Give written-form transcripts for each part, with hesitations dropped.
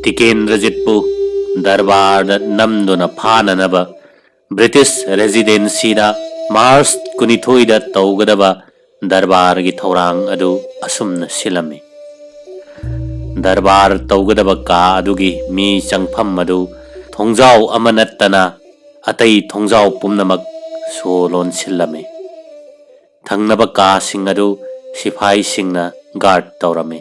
टिकेंद्रजित्पु दरबार नमदुना फाननबा ब्रिटिश रेजिडेंसीदा मार्च 22 तौगदबा दरबार की थौरांग अदु असुमन सिलमी दरबार तौगदबा का अदुगी मी चंगफम अदु थोंजाव अमनत्तना अतई थोंजाव पुमनमक सोलोन सिलमी थंगनबा का सिंग अदु सिपाही सिंगना गार्ड तौरमे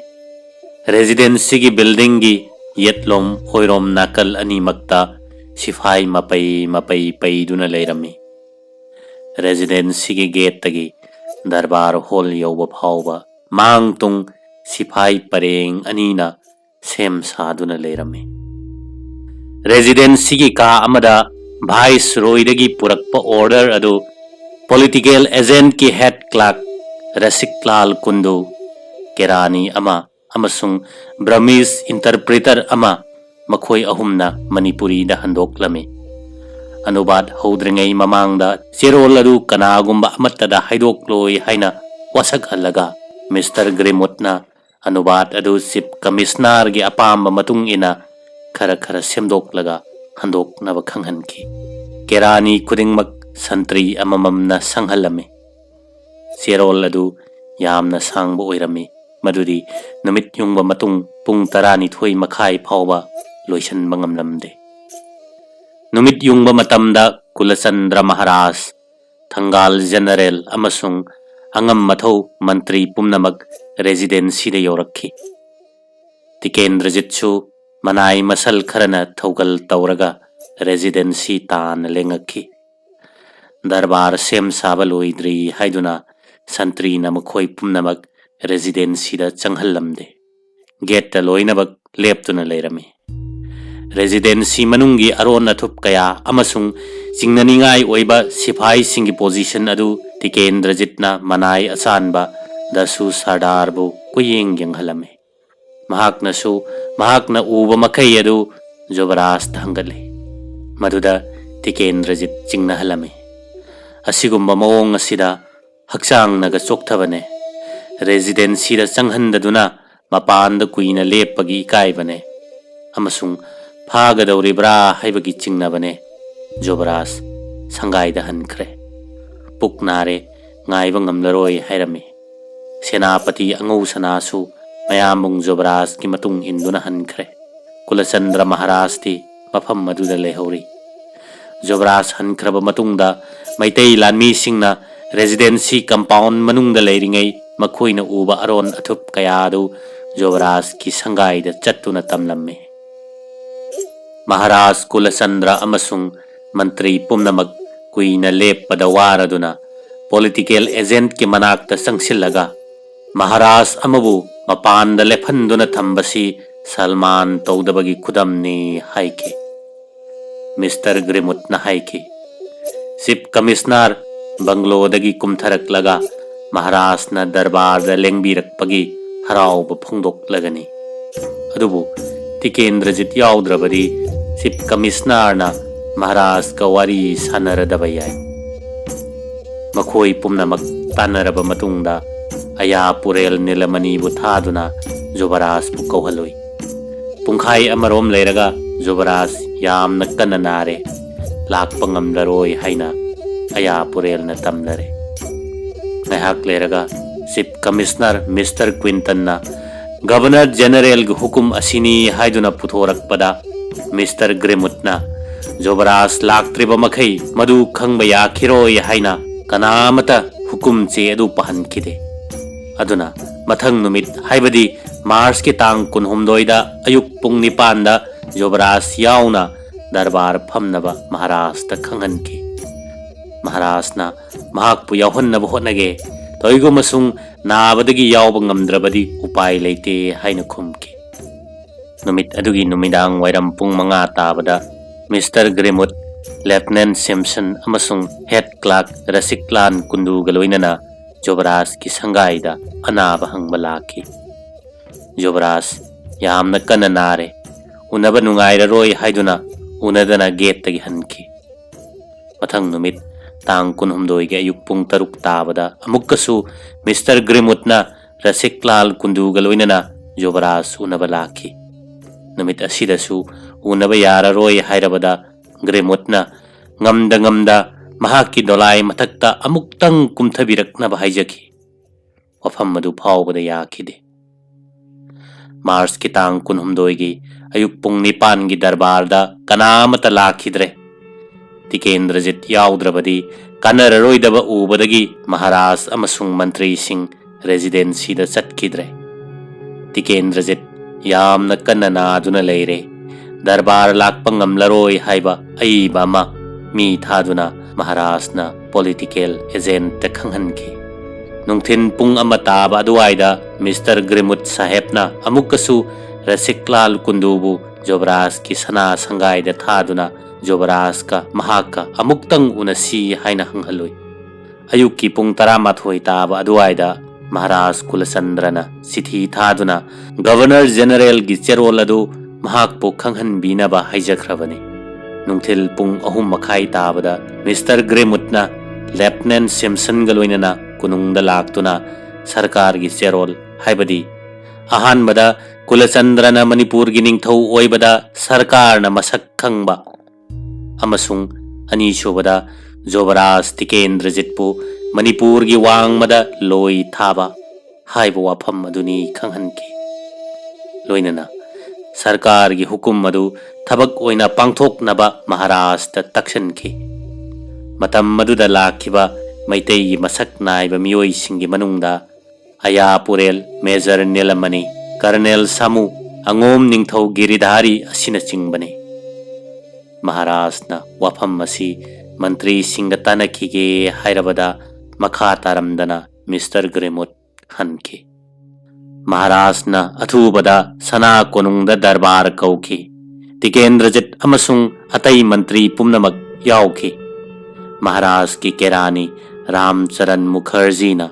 रेजिडेंसी की बिल्डिंग की येतलोम ओइरोम नाकल अनीमक्ता सिपाही मपई मपई पैदुना लेरमी रेजिडेंसी की गेट तगी दरबार हॉल यौब फाउबा मांग तुंग सिपाही परेंग अनीना सेम सादुना लेरमी रेजिडेंसी की का अमदा भाइस रोइदगी पुरक्पा ऑर्डर अदु पॉलिटिकल एजेंट की हेड क्लर्क रसिकलाल कुंदू केरानी अमा अमसुंग ब्रह्मीस इंटरप्रेटर अमा मखोई अहुमना मणिपुरी दा हंदोक्लमे अनुवाद हौद्रिंगै ममांगदा चेरोल अदु कनागुंबा अमत्तदा हाइदोक्लोय हाइना वसक हल्लगा मिस्टर ग्रेमुटना अनुवाद अदु चीफ कमिश्नर की अपाम मतुंग इना खर खर सेमदोक्लगा हंदोक्नब खंगहनखी केरानी खुदिंगमक संतरी अमममना संहलमे चेरोल अदु यामना सांगबो ओइरमी मदुदी नुमित युंगबा मतुंग पुंग 12 मखाई फावबा लोइसन मंगमलमदे नुमित युंगबा मतमदा कुलचंद्र महाराज थंगाल जनरल अमसुंग अंगम मथौ मंत्री पुमनमक रेजिडेंसी दे योरखी टिकेंद्रजित्सु मनाई मसल खरना थौगल तौरगा रेजिडेंसी तान लेंगखी दरबार सेम साबा लोइद्री हाइदुना संतरी नमखोई पुमनमक रेजिडेंसी दा चंगहलमदे गेट लोइनबक लेप्तुना लेरमी रेजिडेंसी मनुंगी अरोन अथुप कया अमसुंग चिंगननिंगाई ओइबा सिपाही सिंगी पोजीशन अदु टिकेंद्रजितना मनाई अचानबा दसु सरदारबु कुयेंग यंगहलमे महाकनसु महाकना उबा मखै अदु जोबराज तंगले मदुदा टिकेंद्रजित चिंगनहलमे असिगुंबा मवोंग असिदा हक्चांग नगा चोक्थबने रेजिडेंसी दा चंगहनदुना मपान कुइना लेपगी इकाइबने अमसुंग फागदौरिब्रा हाइबगी चिंगनबने जोबराज संगाइदा हनख्रे पुकनारे ngaib ngamlaroi hairami सेनापति अंगौ सनासु मयामुंग जोबराज की मतुंग इंदुना हनख्रे कुलचंद्र महाराज ती मफम मदुदा लेहौरी जोबराज हनख्रब मतुंगदा मैतै लानमी सिंगना रेजिडेंसी कंपाउंड मनुंगदा लेरिंगै मखोइना उबा अरोन अथुप कयादु जोबराज की संगाइदा चत्तुना तमलम्मे महाराज कुलचंद्र अमसुंग मंत्री पुमनमक कुइना लेपदा वारदुना पॉलिटिकल एजेंट के मनाक्ता संगसिल्लगा महाराज अमबु मपानदा लेफंदुना थंबसी सलमान तौदबगी खुदमनी हाइके मिस्टर ग्रेमुटना हाइके चीफ कमिश्नर बंगलोदगी कुमथरकलगा महाराज ना दरबार लेंबीरकपगी हराउब फोंदोक्लगनी अदुबु टिकेंद्रजित याउद्रबदी चीफ कमिश्नर ना महाराज का वारी सानरदब याय मखोई पुमनमक तानरब मतुंगदा अया पुरेल नीलमणि बुथादुना जोबराज पु कौहलोई पुंखाई अमरोम लेरगा जोबराज यामना कन्ना नारे लाकपा ngamlaroi हाइना अया पुरेल न तमलरे नहाक लेरगा चीफ कमिश्नर मिस्टर क्विंटन ना गवर्नर जनरल ग हुकुम असिनी हाइदुना पुथोरकपदा मिस्टर ग्रेमुटना जोबराज लाक्त्रिब मखै मदु खंगबा याखिरोय हाइना कनामता हुकुम चे अदु पहनखिदे अदुना मथंग नुमित हाइबदी मार्च के तांग 19 अयुक पुंग 9 जोबराज याउना दरबार फमनबा महाराज ता खंगनखि महाराज ना महाकपु यावहन्नब होनगे तोइगो मसुंग नाबदगी यावब ngamdrabadi उपाय लेते हाइना खुमखि नुमित अदुगी नुमिदांग वाइरम पुंग 5 ताबदा मिस्टर ग्रेमुट लेफ्टिनेंट सिम्पसन अमसुंग हेड क्लर्क रसिकलाल कुंदू गलोइनना जोबराज की संगाइदा अनाब हंगबा लाखि जोबराज यामना कन्ना नारे उनब नुंगाइररोय हाइदुना उनदना गेट तगी हनखि मथंग नुमित तांग 19 गे अयुक पुंग 3 ताबदा अमुक्कसु मिस्टर ग्रेमुटना रसिकलाल कुंदू गलोइनना जोबराज उनब लाखि नुमित असिदसु उनब याररोय हाइरबदा ग्रेमुटना ngamda mahaki dolai mathakta amuktang kumthabiraknaba haijaki wafam madu phawbada yakhide Mars ki tang kunhumdoi gi ayuk pung nipan gi darbarda kanamata lakhidre Tikendrajit yaudravadi kanararoidaba ubadagi Maharaj amasung mantri sing residency da chatkidre Tikendrajit yamna kanana aduna leire darbar lakpa ngamlaroi haiba aiba ma mi thaduna Maharajna political agent ta khanghanki nungthin pung amataba aduaida Mr. Grimut sahebna amukasu Rasiklal kundubu Jobraj ki sana sangai da thaduna Jobraj ka mahaka amuktang unasi haina hanghaloi ayuki pung taramathoi taba aduaida Maharaj Kulasandrana sithi thaduna Governor General gi cherol adu mahakpu khanghan binaba haijakhrabani nungthil pung ahum makhai tabada Mr. Grimutna Lieutenant Simpson galoinana kunungda laktuna sarkar gi cherol haibadi ahanbada Kulasandrana Manipur gi ningthau oibada sarkar na masak khangba amasung anisubada Jobraj Tikendrajitpu Manipur gi wangmada loi thaba haibu wafam aduni khanghanki loinana sarkar gi hukum madu thabak oina pangthok naba Maharaj ta takshan ki matam madu da lakhiba maitei gi masak naiba mioi singi manungda aya purel Major Nelamani Colonel Samu angom ningthau giridhari asina chingbane Maharaj na wafam masi mantri singatana khige hairabada makha taramdana Mr. Grimut hanki Maharaj na athubada sana konungda darbar kauki Tikendrajit amasung atai mantri pumnamak yauki Maharaj ki kerani Ramcharan Mukherjee na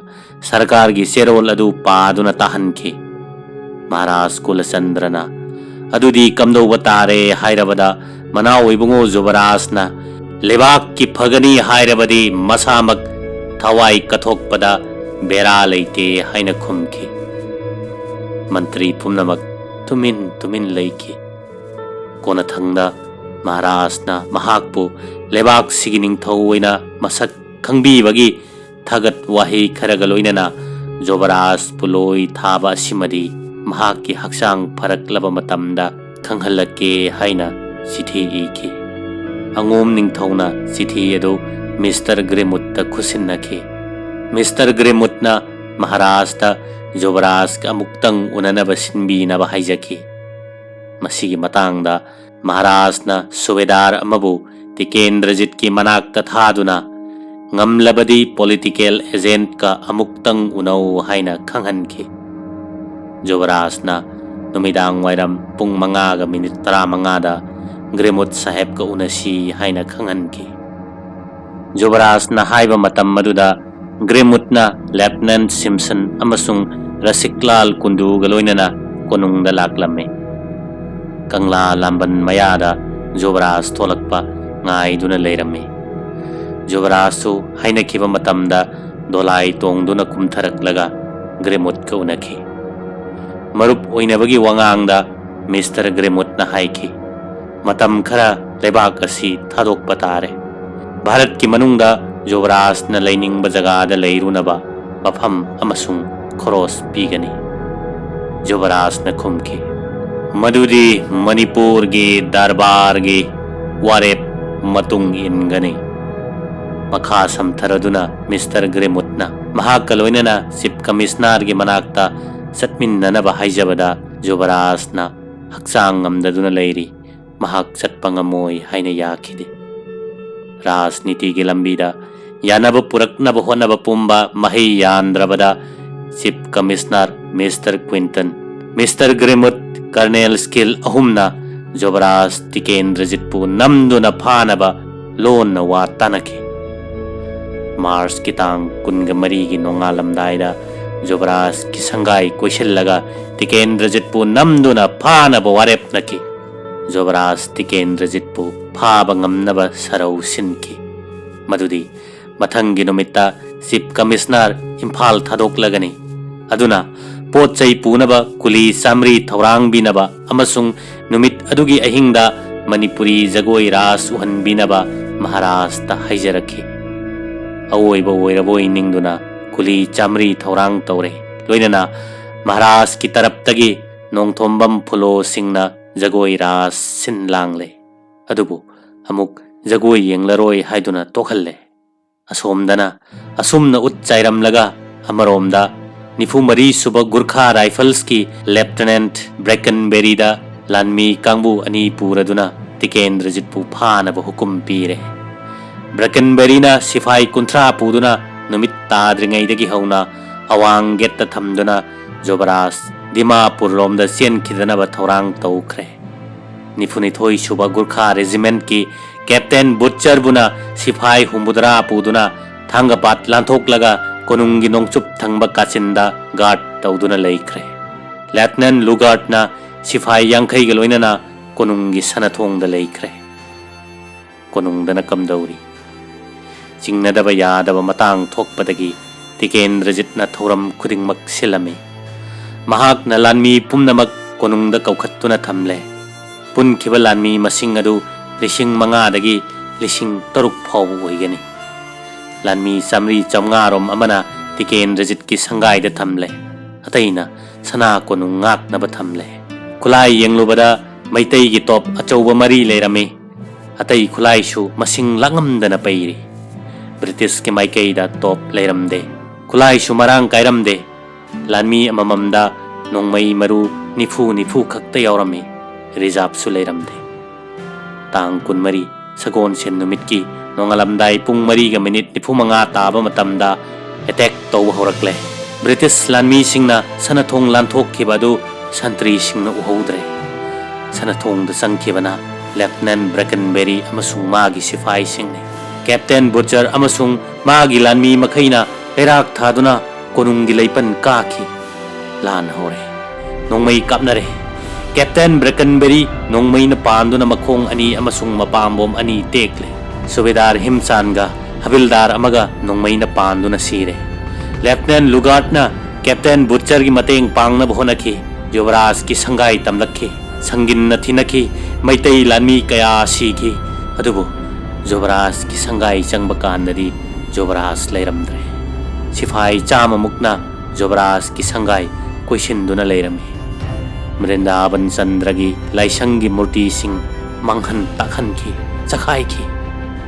sarkar gi serol adu paduna tahanki Maharaj Kulasandrana adudi kamdo batare hairabada manau ibungo Jobraj na lebak ki phagani hairabadi masamak thawai kathokpada bera leite haina khumki Mantri pumnamak tumin leiki kona thangda Maharaj na mahakpu lebak sigining thawina masak khangbi bagi thagat wahi kharagaloinana Jobraj puloi thaba simadi mahaki haksang pharaklaba matamda khanghalake haina sithi iki angom ningthawna sithi edu Mr. Grimut ta khusinnaki Mr. Grimut na Maharaj ta Jobraj ka amuktang unanaba sinbinaba haijaki masigi matangda Maharaj na subedar amabu Tikendrajit ki manakta thaduna ngamlabadi political agent ka amuktang unau haina khanghanki Jobraj na numidang wairam pung manga ga minit 15 da Grimut saheb ka unasi haina khanghanki Jobraj na haiba matam maduda Grimut na Lieutenant Simpson amasung Rasiklal kundu galoinana konungda laklamme Kangla lamban mayada Jobraj tholakpa ngai duna leiramme Jobraj su haina khiba matamda dolai tongduna kumtharaklaga Grimut ka unaki marup oinabagi wangangda Mr. Grimut na haiki matam khara lebak asi thadokpa tare Bharat ki manungda Jobraj na lainingba jagada leirunaba mafam amasung cross pigani Jobraj na khumki madudi Manipur gi darbar gi warep matung ingani makha samtharaduna Mr. Grimut na mahakaloinana Chief Commissioner gi manakta satminnanaba haijabada Jobraj na haksang ngamdaduna leiri mahak chatpangamoi haina yakhide Rajniti gi lambida yanaba puraknaba honaba pumba mahi yandrabada Chief Commissioner Mr. Quinton Mr. Grimut Colonel Skill ahumna Jobraj Tikendrajitpu namduna phanaba lonna wa tanaki Mars kitang kunga mari gi nongalamdaida Jobraj ki sangai koishillaga Tikendrajitpu namduna phanaba warepnaki Jobraj Tikendrajitpu phaba ngamnaba sarau sinki madudi mathangi numitta Chief Commissioner Imphal thadoklagani aduna पोट चै पुनबा कुली सामरी थौरांग बिनबा अमसुंग नुमित अदुगी अहिंगदा मणिपुरी जगोई रास उहनबिनबा महाराज ता हाइजरखी अवोइबा ओइरबोइ निंगदुना कुली चामरी थौरांग तौरे लोइनना महाराज की तरफ तगी नोंथोंबम फुलो सिंगना जगोई रास सिन लांगले अदुबु अमुक जगोई येंगलरोय हाइदुना तोखल्ले असोमदना असुमना उच्चाइरमलगा अमरोमदा निफुमरी सुब गुरखा राइफल्स की लेफ्टिनेंट ब्रेकनबेरीदा लानमी कांगबू अनि पूरदुना टिकेंद्रजितपु फानब हुकुम पीरे ब्रेकनबेरीना सिफाई कुंथ्रा पुदुना नुमित ताद्रिंगैदगी हौना अवांग गेट थमदुना जोबरास दिमापुर रोमदा चेनखिदनब थौरांग तौख्रे निफुनिथोई सुब गुरखा रेजिमेंट की कैप्टन बुच्चरबुना सिफाई हुमुदरा पुदुना थांगपात लांथोकलगा कोनुंगी नोंगचुप थंगब काचिंदा गार्ड तौदुना लेख्रे लेफ्टिनेंट लुगार्टना सिफाई यांखैग लोइनना कोनुंगी सनथोंगदा लेख्रे कोनुंगदना कमदौरी चिंगनदब यादब मतांग थोकपदगी टिकेंद्रजितना थौरम खुदिंगमक सिलमे महाकना लानमी पुमनमक कोनुंगदा कौखत्तुना थमले पुनखिब लानमी मसिंग अदु लिसिंग मंगादगी लिसिंग तरुक फाव ओइगनी लानमी सामरी चमगारोम अमना टिकेंद्रजित की संगाइदा थमले अतैना सना कोनुंग गाकनब थमले खुलाई येंगलुबदा मैतै की टॉप अचौब मरी लेरमे अतै खुलाइसु मसिंग लांगमदना पैरी ब्रिटिश के माइकैदा टॉप लेरमदे खुलाइसु मरांग कायरमदे लानमी अमममदा नोंगमई मरु निफु निफु खक्ता यावरमे रिजर्व सु लेरमदे तांग कुनमरी सगोन सेन नुमित की नोंगलमदाई पुंग मरीगा मिनिट निफु मंगा ताबा मतमदा अटैक तौब हौरकले ब्रिटिश लानमी सिंगना सनथोंग लांथोकखिबदु संतरी सिंगना उहौद्रे सनथोंग द संखिबना लेफ्टिनेंट ब्रेकनबेरी अमसुंग मागी सिफाई सिंगने कैप्टन बुचर अमसुंग मागी लानमी मखैना लेराक थादुना कोनुंगी लैपन काखी लान हौरे नोंगमई कापनरे कैप्टन ब्रेकनबेरी नोंगमई न पांदुना मखोंग अनि अमसुंग मपामबोम अनि टेकले सुबेदार हिमचानगा हविलदार अमगा नोंगमई न पांदुना सीरे लेफ्टिनेंट लुगार्टना कैप्टन बुचर की मतेंग पांगनब होनखी युवराज की संगाई तमलखी संगिन नथिनखी मैतै लानमी कया सीखी अदुबु युवराज की संगाई चंगब कांददी युवराज लेरमद्रे सिफाई चाममुक्ना युवराज की संगाई कोइसिंदुना लेरमी मृंदावन चंद्रगी लाइसंगी मूर्ति सिंह मंगहन ताखनखी चखाइखी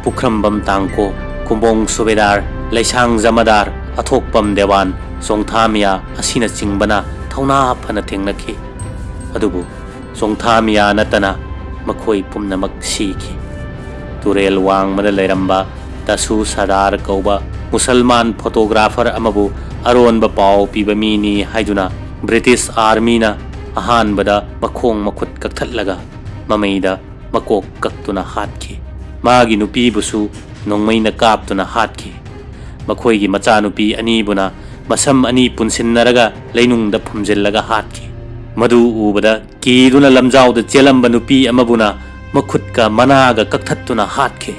पुखरमबम तांको कुंबोंग सुबेदार लाइसांग जमादार अथोकपम देवान सोंगथामिया असिना चिंगबना थौना फना थेंगनखी अदुबु सोंगथामिया नतना मखोई पुमनमक सीखी तुरेल वांगमदा लेरंबा तसु सदार कौबा मुसलमान फोटोग्राफर अमबु अरोनब पाव पीब मीनी हाइदुना ब्रिटिश आर्मीना अहानबदा मखोंग मखुत कक्थलगा ममैदा मकोक कक्तुना हातखी मागी नुपीबुसु नोंगमैना कापतुना हातखी मखोइगी मचानुपी अनीबुना मसम अनि पुनसिन्नरगा लैनुंगदा फुमजिल्लगा हातखी मधु उबदा कीदुना लमजाउदा चेलंबा नुपी अमबुना मखुतका मनागा कक्थत्तुना हातखी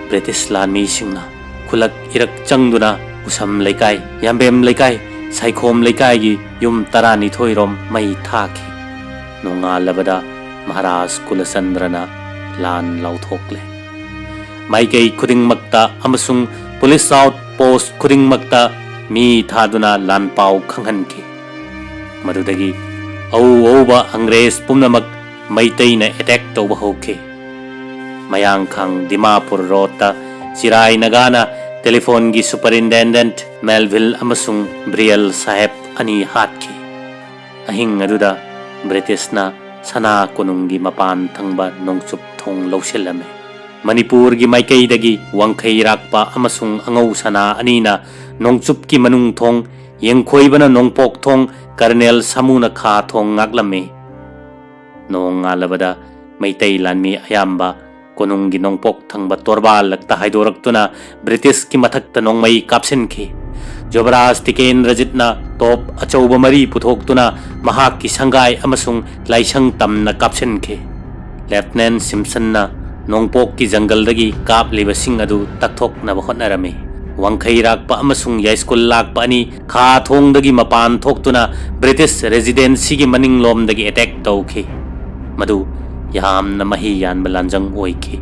ब्रिटिश लानमी सिंगना खुलक इरक चंगदुना उसम लेकाई याम्बेम लेकाई साइखोम लेकाई की युम तरानिथोइरोम मई थाखी नोंगालबदा महाराज कुलचंद्रना लान लौथोकले माइकई खुदिंगमक्ता अमसुंग पुलिस आउट पोस्ट खुदिंगमक्ता मी थादुना लान पाव खंगहनखी मदुदगी औ औबा अंग्रेज पुमनमक मैतैना अटैक तौबा हौखे मयांगखांग दिमापुर रोडता चिराई नगाना टेलीफोन की सुपरिटेंडेंट मेलविल अमसुंग ब्रियल साहेब अनि हातखी अहिंग अदुदा ब्रिटिशना सना कोनुंगी मपान थंगबा नोंगचुप थोंग लौसिलमे मणिपुर की माइकैदगी वांखै राकपा अमसुंग अंगौ सना अनीना नोंगचुप की मनुंग थोंग येंखोइबना नोंगपोक थोंग कर्नेल सामुना खा थोंग गाकलमे नोंगालबदा मैतै लानमी अयाम्बा कोनुंगी नोंगपोक थंगबा तोरबाल लगता हाइदोरक्तुना ब्रिटिश की मथक्ता नोंगमई कापसिनखी युवराज टिकेंद्रजितना टॉप अचौब मरी पुथोक्तुना महाक की संगाई अमसुंग लाइसंग तमना कापसिनखी लेफ्टिनेंट सिम्सनना नोंगपोक की जंगलदगी कापलिबसिंग अदु तकथोकनब होटनरमे Wangkhai rakpa amasung Yaiskul lakpa ani kha thongdagi mapan thoktuna British residency gi maninglomdagi attack tawki madu yamna mahi yanba lanjang oiki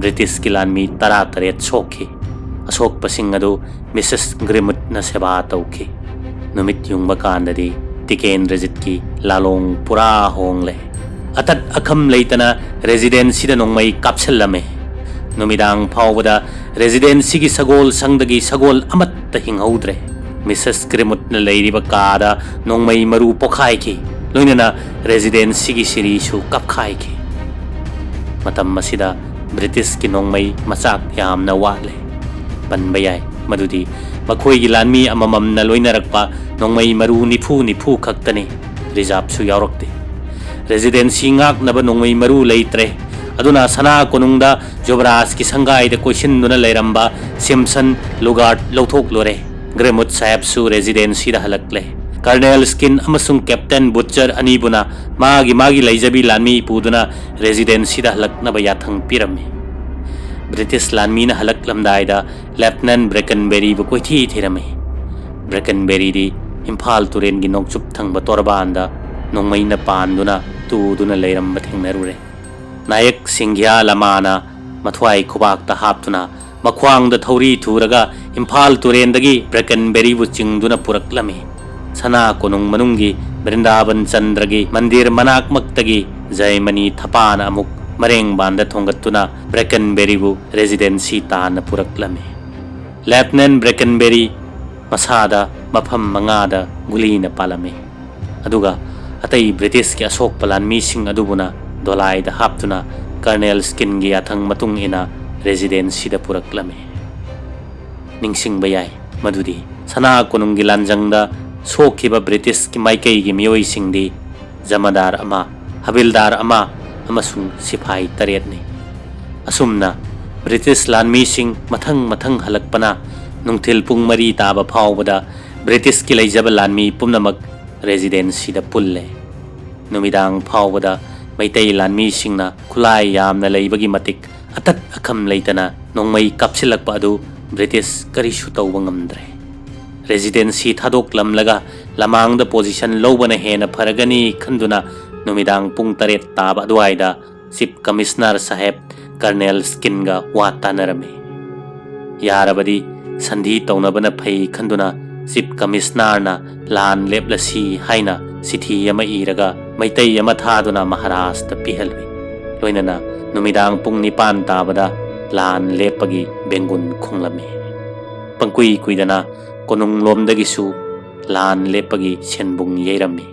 British ki lanmi tara taret sokhi asok pasing adu Mrs. Grimut na seba tawki numit yung bakandadi Tiken Rejit ki lalong pura hongle atat akham leitana residency da nongmai kapsellame numidang phawbada residency gi sagol sangdagi sagol amatta hinghaudre Mrs. Grimut na leiriba kada nongmai maru pokhai ki loinana residency gi siri su kapkhai ki matam masida British ki nongmai masak yamna wale panbayai madudi makhoi gi lanmi amamam na loinarakpa nongmai maru nifu khaktani reserve su yaurokte residency ngak naba nongmai maru leitre aduna sana konungda Jobraj ki sangai de question duna leiramba Simpson Lugard lauthok lore Grimut sahib su residency da halakle Colonel Skin amasung Captain Butcher anibuna magi leijabi lanmi puduna residency da halakna ba yathang pirami British lanmi na halaklamdai da Lieutenant Brackenbury bu koithi thirame Brackenbury di Imphal turen gi nokchup thangba torbanda nongmai na panduna tuduna leiramba thengnarure Nayak Singhya Lamana Mathwai Kubak ta haptuna makhwang da thauri thuraga Imphal turendagi Brackenbury bu chingduna puraklami sana konung manungi Brindaban Chandragi mandir manak maktagi Jaimani Thapana amuk mareng banda thongattuna Brackenbury bu residency tana puraklami Lieutenant Brackenbury masada mafam mangada gulina palame aduga atai British ki asok palan mising adubuna dolai da haptuna Colonel Skin gi athang matung ina residency da puraklame ningsing bayai madudi sana konung gi lanjang da sokhiba British ki maikai gi mioi singdi jamadar ama habildar ama amasung sipai taret ni asumna British lanmi sing mathang halakpana nungthil pung mari taba phawbada British ki leijaba lanmi pumnamak residency da pulle numidang phawbada maitai lanmi singna khulai yamna leibagi matik atat akham leitana nongmai kapsilakpa adu British karisu tawba ngamdre residency thadok lamlaga lamang da position lobana hena pharagani khanduna numidang pung taret taba duaida Chief Commissioner saheb Colonel Skin ga watanarame yarabadi sandhi tawnabana phai khanduna Chief Commissioner na lan leplasi haina sithi yama iraga maitai yama thaduna Maharashtra pihalwi loinana numidang pung nipan tabada lan lepagi bengun khonglame pangkui kuidana konung lomdagi su lan lepagi senbung yeirami